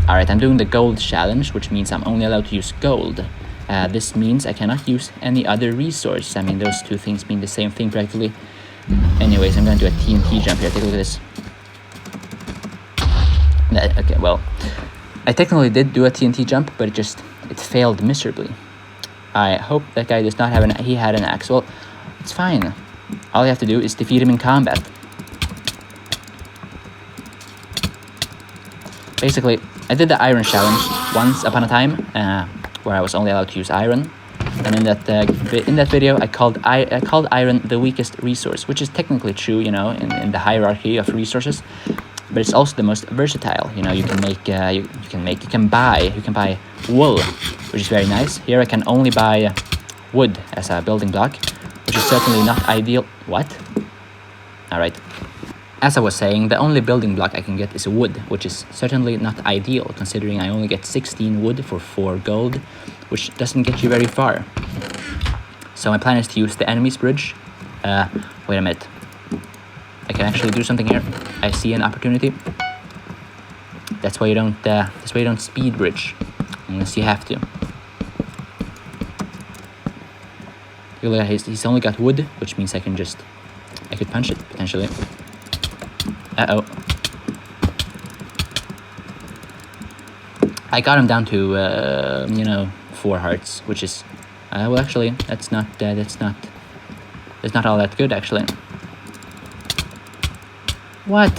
Alright, I'm doing the gold challenge, which means I'm only allowed to use gold. This means I cannot use any other resource. I mean, those two things mean the same thing practically. Anyways, I'm gonna do a TNT jump here. Take a look at this. Okay, well, I technically did do a TNT jump, but it failed miserably. I hope that guy does not have he had an axe. Well, it's fine. All you have to do is defeat him in combat. Basically, I did the iron challenge once upon a time, where I was only allowed to use iron. And in that video, I called iron the weakest resource, which is technically true, you know, in the hierarchy of resources. But it's also the most versatile. You know, you can buy wool, which is very nice. Here I can only buy wood as a building block, which is certainly not ideal. What? All right. As I was saying, the only building block I can get is wood, which is certainly not ideal, considering I only get 16 wood for 4 gold, which doesn't get you very far. So my plan is to use the enemy's bridge. Wait a minute. I can actually do something here. I see an opportunity. That's why you don't speed bridge, unless you have to. Look at he's only got wood, which means I could punch it potentially. Uh-oh. I got him down to 4 hearts, which is well, actually that's not all that good actually. What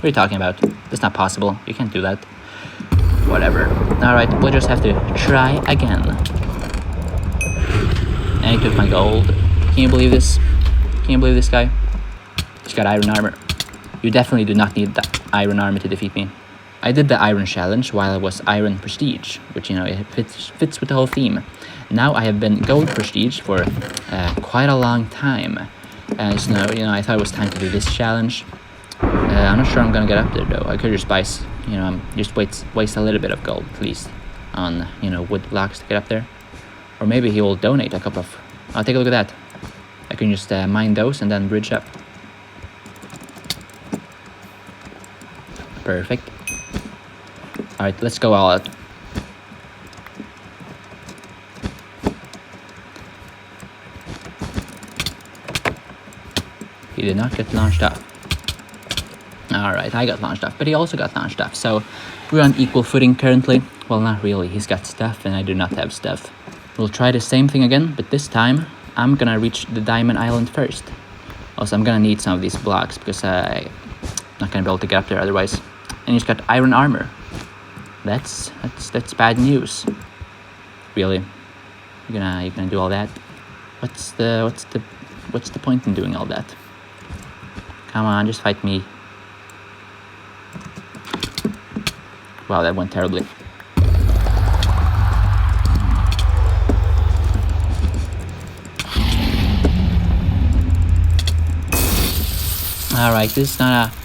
are you talking about? That's not possible. You can't do that. Whatever. Alright, we'll just have to try again. And he took my gold. Can you believe this? Can you believe this guy? He's got iron armor. You definitely do not need the iron armor to defeat me. I did the iron challenge while I was iron prestige, which, you know, it fits with the whole theme. Now I have been gold prestige for quite a long time. So, I thought it was time to do this challenge. I'm not sure I'm gonna get up there though. I could just buy, just waste a little bit of gold at least on, wood blocks to get up there. Or maybe he will donate a couple of. I'll take a look at that. I can just mine those and then bridge up. Perfect. Alright, let's go all out. He did not get launched off. Alright, I got launched off, but he also got launched off. So we're on equal footing currently. Well, not really. He's got stuff and I do not have stuff. We'll try the same thing again, but this time I'm gonna reach the Diamond Island first. Also, I'm gonna need some of these blocks because I'm not gonna be able to get up there otherwise. And he's got iron armor. That's bad news. Really? You're gonna do all that? What's the point in doing all that? Come on, just fight me. Wow, that went terribly. Alright, this is not a,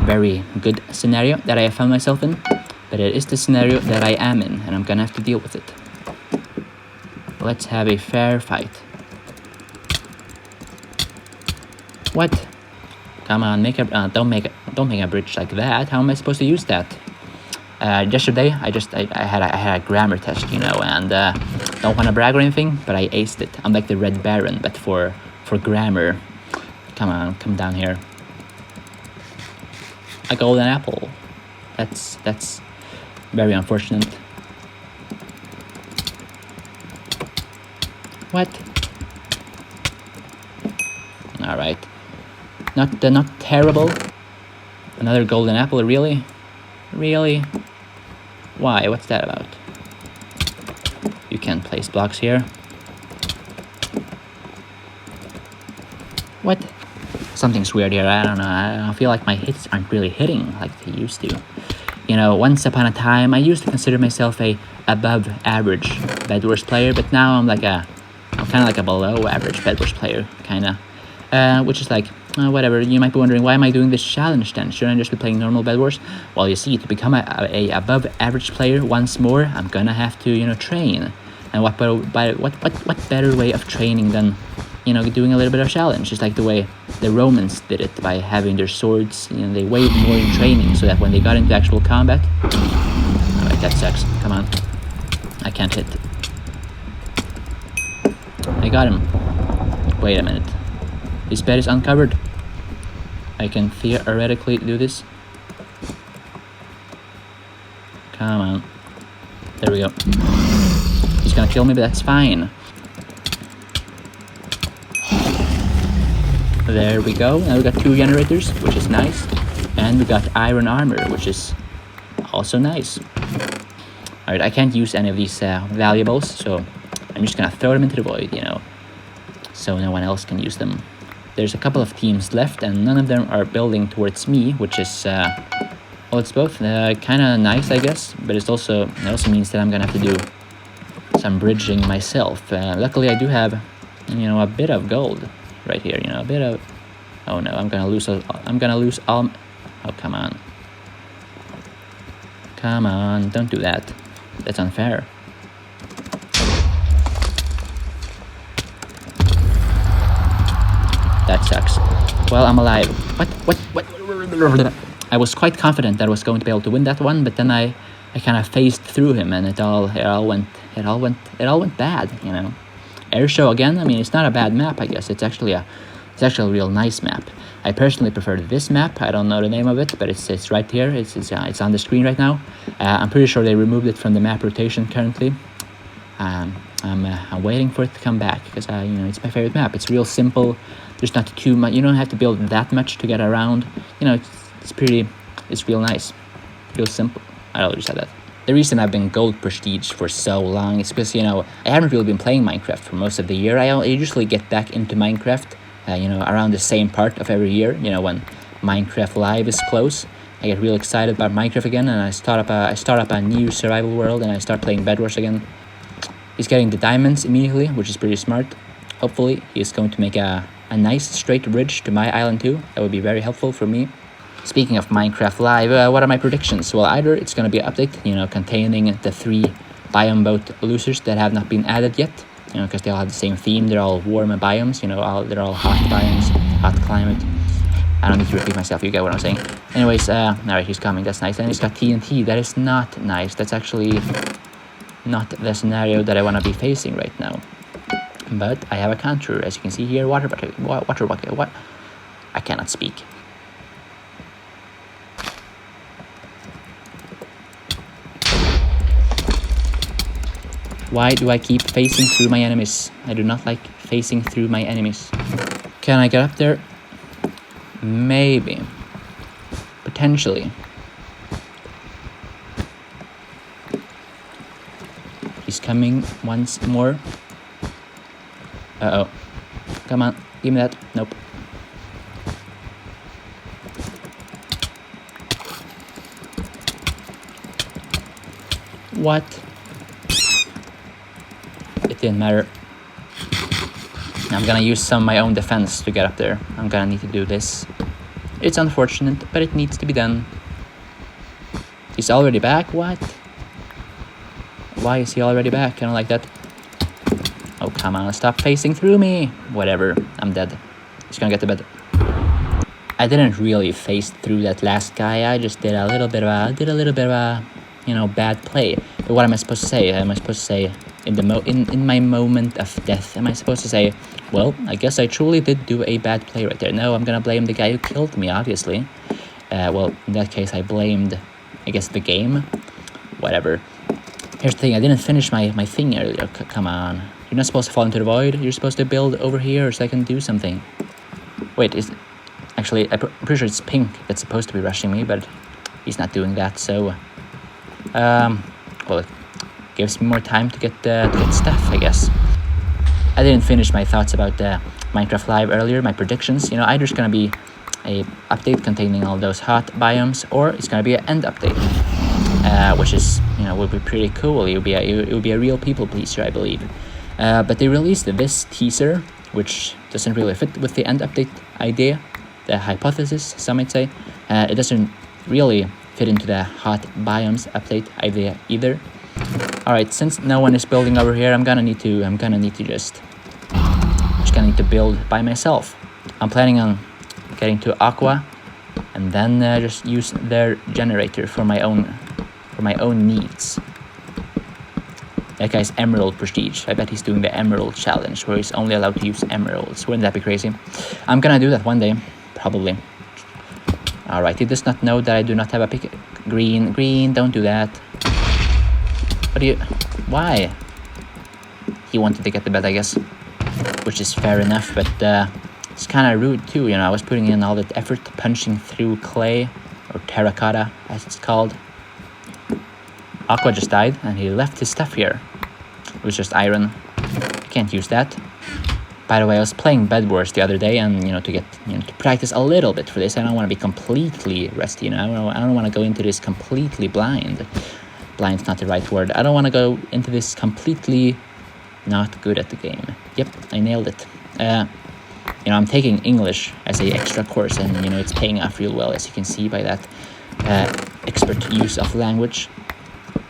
very good scenario that I have found myself in, but it is the scenario that I am in, and I'm gonna have to deal with it. Let's have a fair fight. What? Come on, don't make a bridge like that. How am I supposed to use that? Yesterday, I had a grammar test, and don't want to brag or anything, but I aced it. I'm like the Red Baron, but for grammar. Come on, come down here. A golden apple. That's very unfortunate. What? All right. Not terrible. Another golden apple, really? Really? Why? What's that about? You can't place blocks here. What? Something's weird here. I don't know. I feel like my hits aren't really hitting like they used to. Once upon a time, I used to consider myself a above average Bedwars player, but now I'm kind of like a below average Bedwars player, which is like, whatever. You might be wondering, why am I doing this challenge then? Shouldn't I just be playing normal Bedwars? Well, you see, to become a above average player once more, I'm gonna have to, train. And what better way of training than you know, doing a little bit of challenge, just like the way the Romans did it by having their swords, you know, they weighed more in training so that when they got into actual combat. Alright, that sucks. Come on. I can't hit. I got him. Wait a minute. His bed is uncovered. I can theoretically do this. Come on. There we go. He's gonna kill me, but that's fine. There we go. Now we got 2 generators, which is nice. And we got iron armor, which is also nice. Alright, I can't use any of these valuables, so I'm just gonna throw them into the void, you know, so no one else can use them. There's a couple of teams left, and none of them are building towards me, which is, well, it's both kind of nice, I guess, but it also means that I'm gonna have to do some bridging myself. Luckily, I do have, you know, a bit of gold right here, you know, a bit of. Oh no, I'm gonna lose all. Oh, come on. Come on, don't do that. That's unfair. That sucks. Well, I'm alive. What? I was quite confident that I was going to be able to win that one, but then I kind of phased through him, and it all went bad, you know. Air show again. I mean, it's not a bad map, I guess. It's actually a real nice map. I personally prefer this map. I don't know the name of it, but it's right here. It's on the screen right now. I'm pretty sure they removed it from the map rotation currently. I'm waiting for it to come back because you know, it's my favorite map. It's real simple. There's not too much. You don't have to build that much to get around. You know, it's real nice, real simple. I already said that. The reason I've been gold prestige for so long is because, you know, I haven't really been playing Minecraft for most of the year. I usually get back into Minecraft, you know, around the same part of every year. You know, when Minecraft Live is close, I get real excited about Minecraft again, and I start up a new survival world, and I start playing Bedwars again. He's getting the diamonds immediately, which is pretty smart. Hopefully, he is going to make a nice straight bridge to my island too. That would be very helpful for me. Speaking of Minecraft Live, what are my predictions? Well, either it's going to be an update, you know, containing the 3 biome boat losers that have not been added yet, you know, because they all have the same theme. They're all warm biomes, you know, they're all hot biomes, hot climate. I don't need to repeat myself, you get what I'm saying. Anyways, alright, he's coming, that's nice. And he's got TNT, that is not nice. That's actually not the scenario that I want to be facing right now. But I have a counter, as you can see here, water bucket, what? I cannot speak. Why do I keep facing through my enemies? I do not like facing through my enemies. Can I get up there? Maybe. Potentially. He's coming once more. Uh-oh. Come on, give me that. Nope. What? It didn't matter. I'm gonna use some of my own defense to get up there. I'm gonna need to do this. It's unfortunate, but it needs to be done. He's already back? What? Why is he already back? I don't like that. Oh, come on, stop facing through me. Whatever, I'm dead. He's gonna get to bed. I didn't really face through that last guy. I just did a little bit of a, you know, bad play. But what am I supposed to say? Am I supposed to say in my moment of death? Am I supposed to say, well, I guess I truly did do a bad play right there? No, I'm gonna blame the guy who killed me, obviously. Well, in that case, I blamed, I guess, the game. Whatever. Here's the thing, I didn't finish my thing earlier. Come on. You're not supposed to fall into the void. You're supposed to build over here so I can do something. Wait, actually, I'm pretty sure it's Pink that's supposed to be rushing me, but he's not doing that, so... well, it gives me more time to get stuff, I guess. I didn't finish my thoughts about Minecraft Live earlier, my predictions. You know, either it's gonna be a update containing all those hot biomes, or it's gonna be an end update, which is, you know, would be pretty cool. It would be a real people pleaser, I believe. But they released this teaser, which doesn't really fit with the end update idea, the hypothesis, some might say. It doesn't really fit into the hot biomes update idea either. All right, since no one is building over here, I'm gonna need to just Just gonna need to build by myself. I'm planning on getting to Aqua, and then just use their generator for my own needs. That guy's Emerald Prestige. I bet he's doing the Emerald Challenge, where he's only allowed to use emeralds. Wouldn't that be crazy? I'm gonna do that one day, probably. Alright, he does not know that I do not have a pick. Green, don't do that. What do you... Why? He wanted to get the bed, I guess. Which is fair enough, but it's kind of rude too, you know. I was putting in all that effort punching through clay, or terracotta, as it's called. Aqua just died, and he left his stuff here. It was just iron. I can't use that. By the way, I was playing Bedwars the other day, and to practice a little bit for this. I don't want to be completely rusty, I don't want to go into this completely blind. Blind's not the right word. I don't want to go into this completely not good at the game. Yep, I nailed it. I'm taking English as a extra course, and it's paying off real well, as you can see by that expert use of language.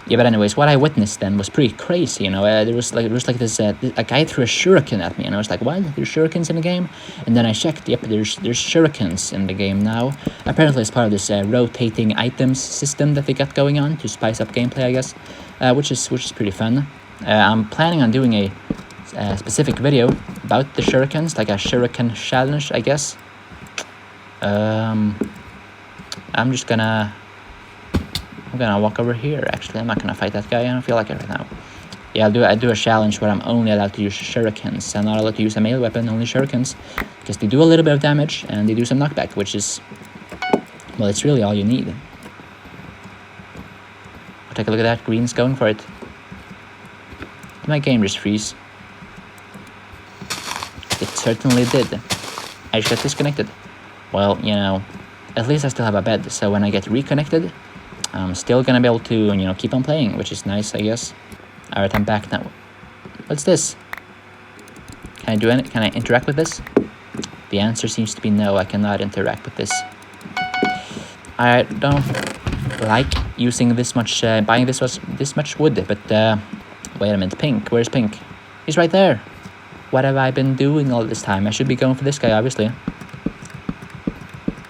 Yeah, but anyways, what I witnessed then was pretty crazy, there was like this, a guy threw a shuriken at me, and I was like, what? There's shurikens in the game? And then I checked, yep, there's shurikens in the game now. Apparently it's part of this rotating items system that they got going on to spice up gameplay, I guess, which is pretty fun. I'm planning on doing a specific video about the shurikens, like a shuriken challenge, I guess. I'm gonna walk over here, actually. I'm not gonna fight that guy. I don't feel like it right now. Yeah, I do a challenge where I'm only allowed to use shurikens. I'm not allowed to use a melee weapon, only shurikens. Because they do a little bit of damage, and they do some knockback, which is... well, it's really all you need. I'll take a look at that. Green's going for it. Did my game just freeze? It certainly did. I just got disconnected. Well, at least I still have a bed, so when I get reconnected, I'm still gonna be able to, keep on playing, which is nice, I guess. Alright, I'm back now. What's this? Can I do any? Can I interact with this? The answer seems to be no, I cannot interact with this. I don't like using this much, buying this much wood, but, wait a minute, Pink, where's Pink? He's right there. What have I been doing all this time? I should be going for this guy, obviously.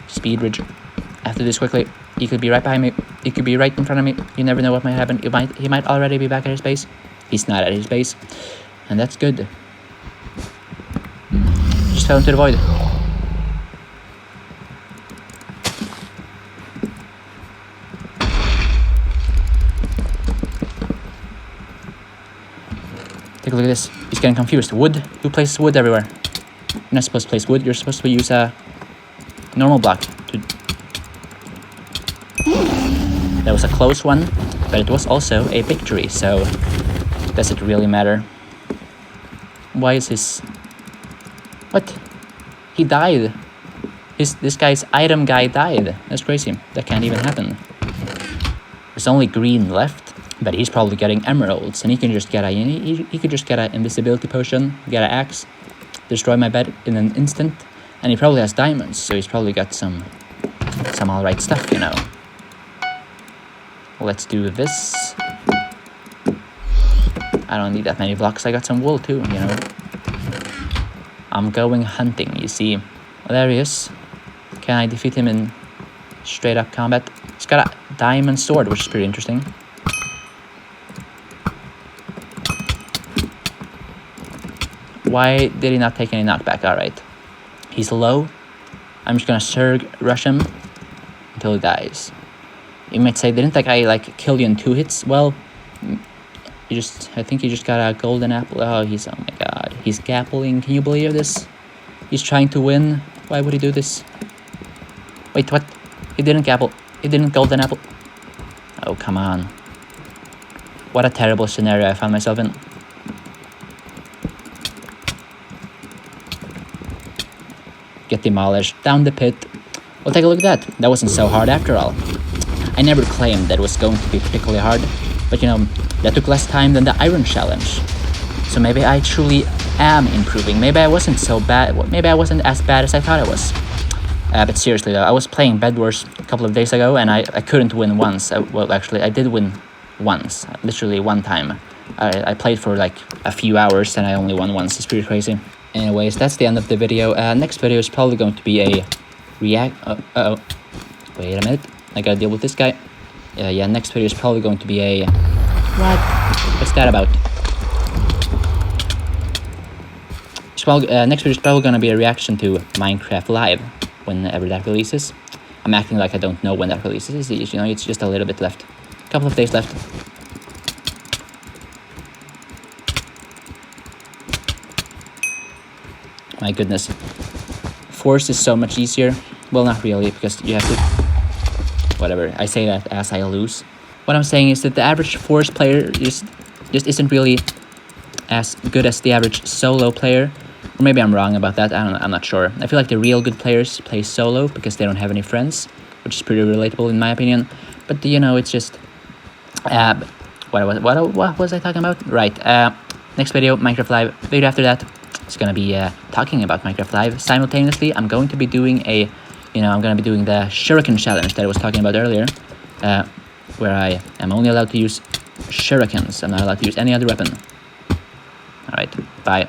Speed ridge. After this quickly. He could be right behind me. He could be right in front of me. You never know what might happen. He might already be back at his base. He's not at his base. And that's good. Just fell into the void. Take a look at this. He's getting confused. Wood? Who places wood everywhere? You're not supposed to place wood. You're supposed to use a normal block. That was a close one, but it was also a victory, so does it really matter? Why is his... What? He died. This guy's item guy died. That's crazy. That can't even happen. There's only Green left, but he's probably getting emeralds, and he can just get he could just get an invisibility potion, get an axe, destroy my bed in an instant, and he probably has diamonds, so he's probably got some alright stuff, Let's do this. I don't need that many blocks. I got some wool too, I'm going hunting, you see. Well, there he is. Can I defeat him in straight up combat? He's got a diamond sword, which is pretty interesting. Why did he not take any knockback? Alright. He's low. I'm just gonna Surge rush him until he dies. You might say, didn't that guy kill you in 2 hits? Well, I think you just got a golden apple. Oh my god. He's gappling. Can you believe this? He's trying to win. Why would he do this? Wait, what? He didn't gapple. He didn't golden apple. Oh, come on. What a terrible scenario I found myself in. Get demolished. Down the pit. Well, take a look at that. That wasn't so hard after all. I never claimed that it was going to be particularly hard, but that took less time than the Iron Challenge. So maybe I truly am improving. Maybe I wasn't so bad. Maybe I wasn't as bad as I thought I was. But seriously though, I was playing Bedwars a couple of days ago, and I couldn't win once. Well, actually, I did win once. Literally one time. I played for a few hours, and I only won once. It's pretty crazy. Anyways, that's the end of the video. Next video is probably going to be a react. Wait a minute. I gotta deal with this guy. Yeah, next video is probably going to be a... What? What's that about? Next video is probably gonna be a reaction to Minecraft Live whenever that releases. I'm acting like I don't know when that releases. You know, it's just a little bit left. A couple of days left. My goodness. Force is so much easier. Well, not really, because you have to... Whatever, I say that as I lose. What I'm saying is that the average Force player just isn't really as good as the average solo player. Or maybe I'm wrong about that, I'm not sure. I feel like the real good players play solo because they don't have any friends, which is pretty relatable in my opinion. But, you know, it's just... what was I talking about? Right, next video, Minecraft Live. Video after that, it's gonna be talking about Minecraft Live. Simultaneously, I'm going to be doing a... I'm gonna be doing the shuriken challenge that I was talking about earlier, where I am only allowed to use shurikens. I'm not allowed to use any other weapon. Alright, bye.